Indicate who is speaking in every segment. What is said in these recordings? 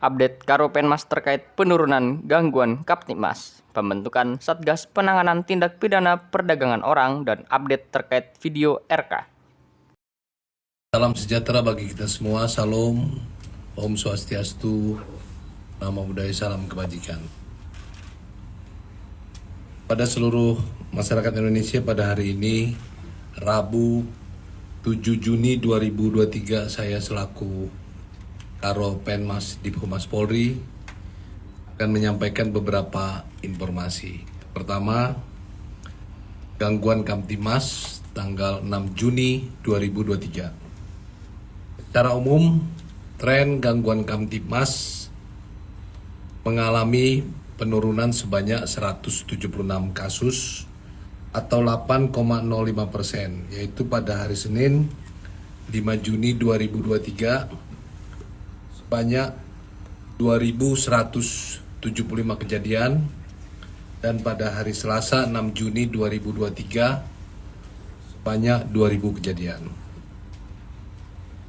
Speaker 1: Update Karopenmas terkait penurunan gangguan Kamtibmas, pembentukan Satgas Penanganan Tindak Pidana Perdagangan Orang, dan update terkait video RK.
Speaker 2: Salam sejahtera bagi kita semua, salam, Om Swastiastu, Namo Buddhaya, salam kebajikan. Pada seluruh masyarakat Indonesia pada hari ini, Rabu 7 Juni 2023, saya selaku Karopenmas Divhumas Polri akan menyampaikan beberapa informasi. Pertama, gangguan Kamtibmas tanggal 6 Juni 2023. Secara umum, tren gangguan Kamtibmas mengalami penurunan sebanyak 176 kasus atau 8,05%, yaitu pada hari Senin 5 Juni 2023 sebanyak 2.175 kejadian, dan pada hari Selasa 6 Juni 2023 sebanyak 2.000 kejadian.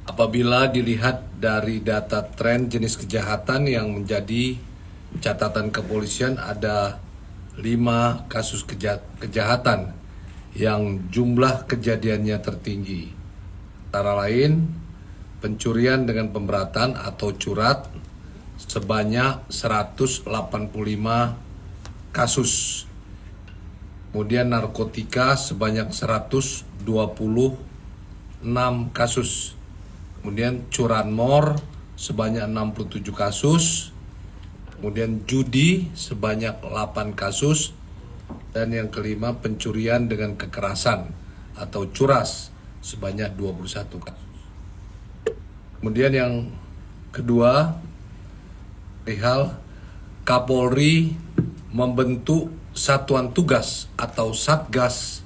Speaker 2: Apabila dilihat dari data tren jenis kejahatan yang menjadi catatan kepolisian, ada 5 kasus kejahatan yang jumlah kejadiannya tertinggi. Antara lain, pencurian dengan pemberatan atau curat sebanyak 185 kasus. Kemudian narkotika sebanyak 126 kasus. Kemudian curanmor sebanyak 67 kasus. Kemudian judi sebanyak 8 kasus. Dan yang kelima, pencurian dengan kekerasan atau curas sebanyak 21 kasus. Kemudian yang kedua, perihal Kapolri membentuk Satuan Tugas atau Satgas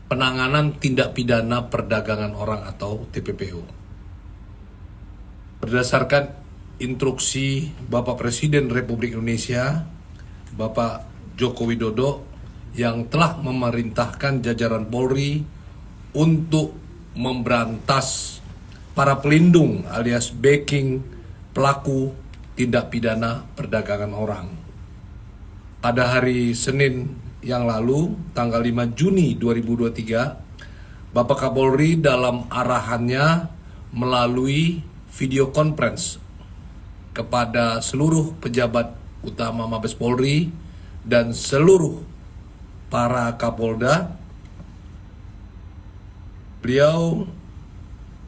Speaker 2: Penanganan Tindak Pidana Perdagangan Orang atau TPPO. Berdasarkan instruksi Bapak Presiden Republik Indonesia, Bapak Joko Widodo, yang telah memerintahkan jajaran Polri untuk memberantas para pelindung alias backing pelaku tindak pidana perdagangan orang. Pada hari Senin yang lalu, tanggal 5 Juni 2023, Bapak Kapolri dalam arahannya melalui video conference kepada seluruh pejabat utama Mabes Polri dan seluruh para Kapolda, beliau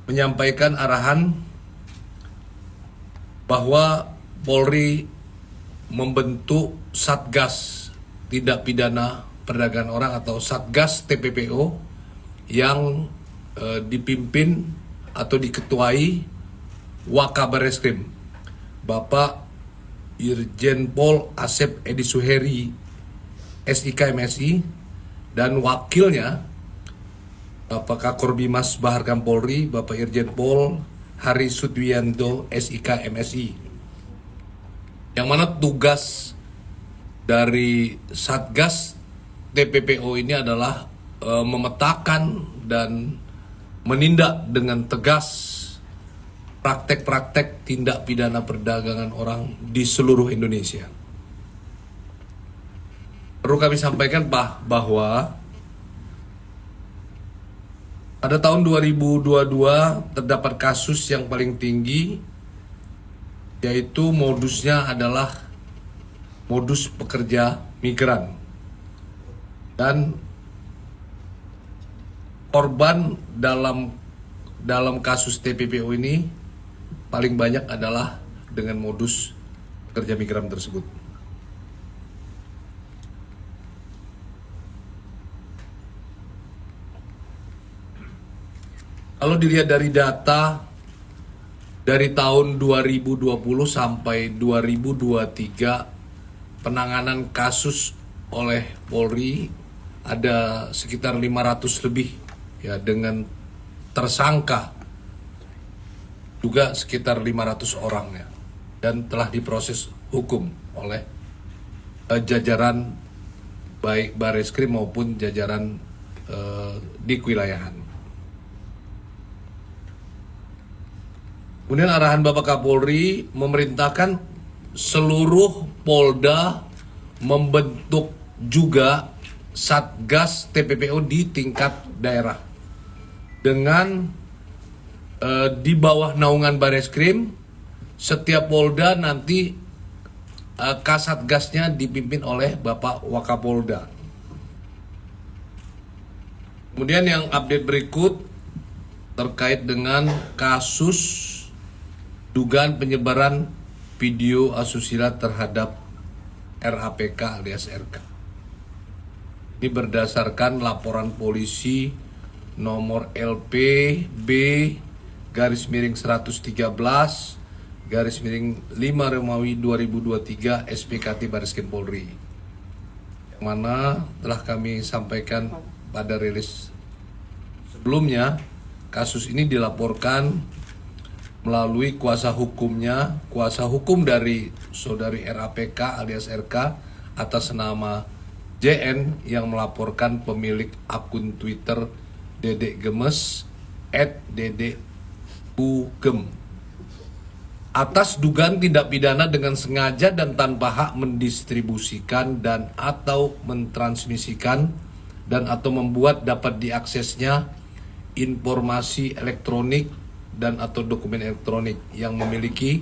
Speaker 2: menyampaikan arahan bahwa Polri membentuk Satgas Tindak Pidana Perdagangan Orang atau Satgas TPPO yang dipimpin atau diketuai Wakabareskrim Bapak Irjen Pol Asep Edi Suheri SIK MSI, dan wakilnya Bapak Kakor Bimas Baharkam Polri, Bapak Irjen Pol Hari Sudwianto SIK MSI. Yang mana tugas dari Satgas TPPO ini adalah memetakan dan menindak dengan tegas praktek-praktek tindak pidana perdagangan orang di seluruh Indonesia. Perlu kami sampaikan bahwa pada tahun 2022 terdapat kasus yang paling tinggi, yaitu modusnya adalah modus pekerja migran. Dan korban dalam kasus TPPO ini paling banyak adalah dengan modus pekerja migran tersebut. Kalau dilihat dari data dari tahun 2020 sampai 2023, penanganan kasus oleh Polri ada sekitar 500 lebih, ya, dengan tersangka juga sekitar 500 orang, ya, dan telah diproses hukum oleh jajaran baik Bareskrim maupun jajaran di kewilayahan. Kemudian arahan Bapak Kapolri memerintahkan seluruh Polda membentuk juga Satgas TPPO di tingkat daerah dengan di bawah naungan Bareskrim. Setiap Polda nanti Kasatgasnya dipimpin oleh Bapak Wakapolda. Kemudian yang update berikut terkait dengan kasus dugaan penyebaran video asusila terhadap RAPK alias RK. Ini berdasarkan laporan polisi nomor LP B /113 /5 Romawi 2023 SPKT Bareskrim Polri, yang mana telah kami sampaikan pada rilis sebelumnya. Kasus ini dilaporkan melalui kuasa hukum dari saudari RAPK alias RK atas nama JN yang melaporkan pemilik akun Twitter Dedek Gemes @dedekugem atas dugaan tindak pidana dengan sengaja dan tanpa hak mendistribusikan dan atau mentransmisikan dan atau membuat dapat diaksesnya informasi elektronik dan atau dokumen elektronik yang memiliki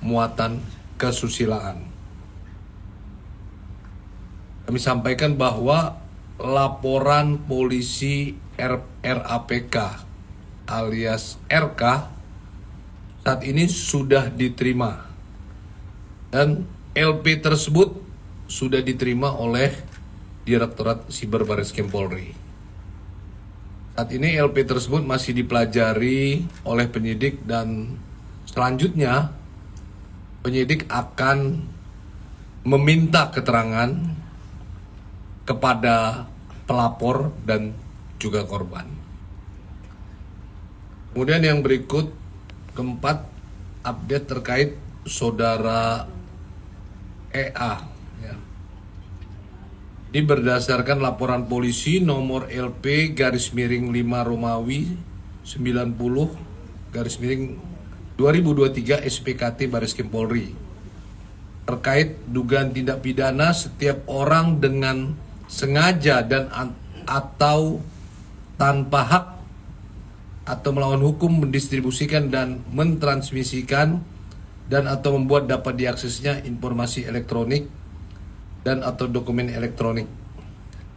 Speaker 2: muatan kesusilaan. Kami sampaikan bahwa laporan polisi RAPK alias RK saat ini sudah diterima dan LP tersebut sudah diterima oleh Direktorat Siber Bareskrim Polri. Saat ini LP tersebut masih dipelajari oleh penyidik dan selanjutnya penyidik akan meminta keterangan kepada pelapor dan juga korban. Kemudian yang berikut keempat, update terkait saudara EA. Ini berdasarkan laporan polisi nomor LP /5 Romawi 90 /2023 SPKT Bareskrim Polri terkait dugaan tindak pidana setiap orang dengan sengaja dan atau tanpa hak atau melawan hukum mendistribusikan dan mentransmisikan dan atau membuat dapat diaksesnya informasi elektronik dan atau dokumen elektronik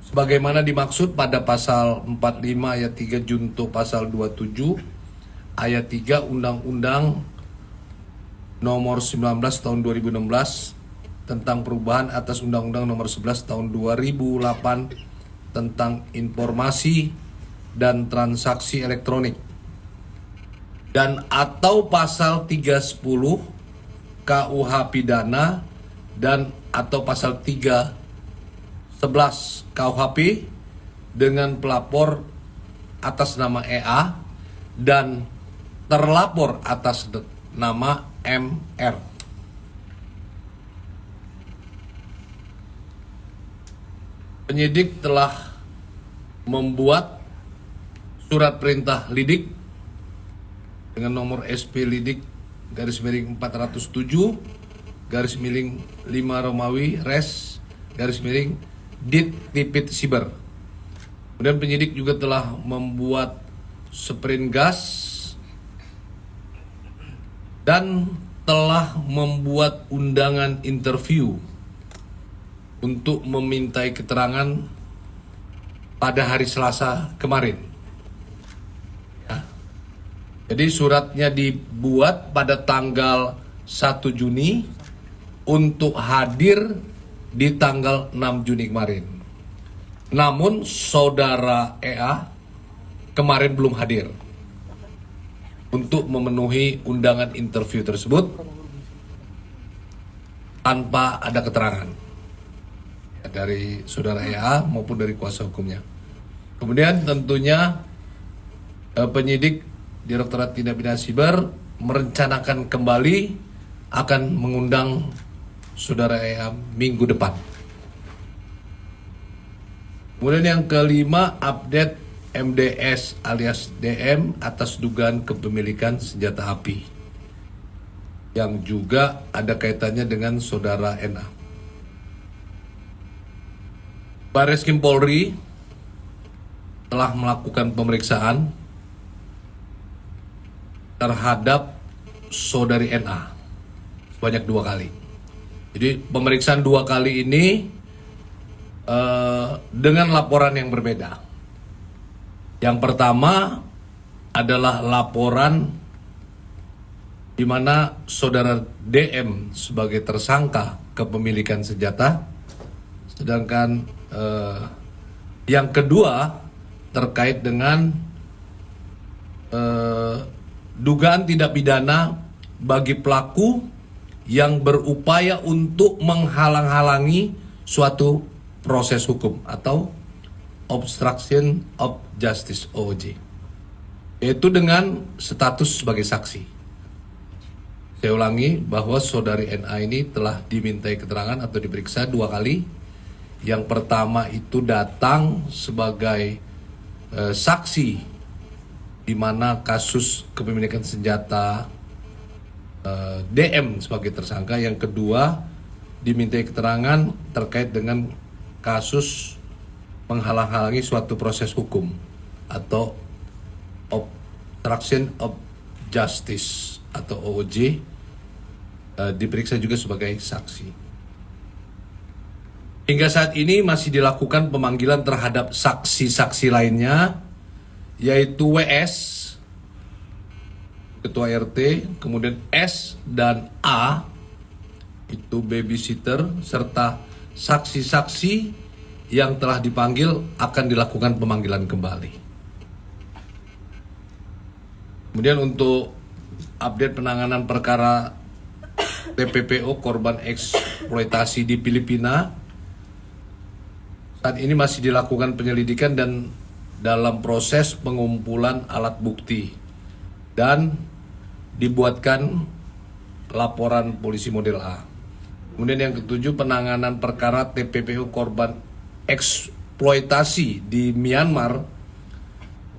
Speaker 2: sebagaimana dimaksud pada pasal 45 ayat 3 junto pasal 27 ayat 3 Undang-Undang nomor 19 tahun 2016 tentang perubahan atas Undang-Undang nomor 11 tahun 2008 tentang informasi dan transaksi elektronik dan atau pasal 310 KUH pidana dan atau pasal 311 KUHP dengan pelapor atas nama EA dan terlapor atas nama MR. Penyidik telah membuat surat perintah lidik dengan nomor SP lidik /407 /5 Romawi res /dit tipit siber. Kemudian penyidik juga telah membuat sprint gas dan telah membuat undangan interview untuk memintai keterangan pada hari Selasa kemarin. Jadi suratnya dibuat pada tanggal 1 Juni untuk hadir di tanggal 6 Juni kemarin. Namun saudara EA kemarin belum hadir untuk memenuhi undangan interview tersebut tanpa ada keterangan dari saudara EA maupun dari kuasa hukumnya. Kemudian tentunya penyidik Direktorat Tindak Pidana Siber merencanakan kembali akan mengundang saudara EA minggu depan. Kemudian yang kelima, update MDS alias DM atas dugaan kepemilikan senjata api. yang juga ada kaitannya dengan saudara NA. Barreskrim Polri telah melakukan pemeriksaan terhadap saudari NA sebanyak 2 kali. Jadi pemeriksaan 2 kali ini dengan laporan yang berbeda. Yang pertama adalah laporan di mana saudara DM sebagai tersangka kepemilikan senjata, sedangkan yang kedua terkait dengan dugaan tindak pidana bagi pelaku yang berupaya untuk menghalang-halangi suatu proses hukum atau obstruction of justice (OOJ), yaitu dengan status sebagai saksi. Saya ulangi bahwa saudari NA ini telah dimintai keterangan atau diperiksa 2 kali. Yang pertama itu datang sebagai saksi di mana kasus kepemilikan senjata DM sebagai tersangka. Yang kedua dimintai keterangan terkait dengan kasus menghalang-halangi suatu proses hukum atau obstruction of justice atau OOJ, diperiksa juga sebagai saksi. Hingga saat ini masih dilakukan pemanggilan terhadap saksi-saksi lainnya, yaitu WS, Ketua RT, kemudian S dan A, itu babysitter, serta saksi-saksi yang telah dipanggil akan dilakukan pemanggilan kembali. Kemudian untuk update penanganan perkara TPPO korban eksploitasi di Filipina, saat ini masih dilakukan penyelidikan dan dalam proses pengumpulan alat bukti dan dibuatkan laporan polisi model A. Kemudian yang ketujuh, penanganan perkara TPPO korban eksploitasi di Myanmar.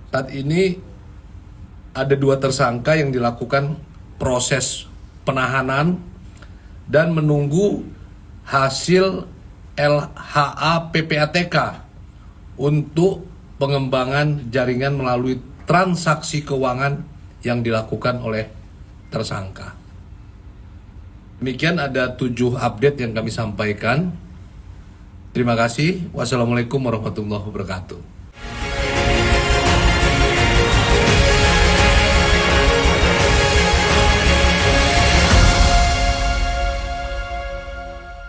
Speaker 2: Saat ini ada 2 tersangka yang dilakukan proses penahanan dan menunggu hasil LHA PPATK untuk pengembangan jaringan melalui transaksi keuangan yang dilakukan oleh tersangka. Demikian ada 7 update yang kami sampaikan. Terima kasih. Wassalamualaikum warahmatullahi wabarakatuh.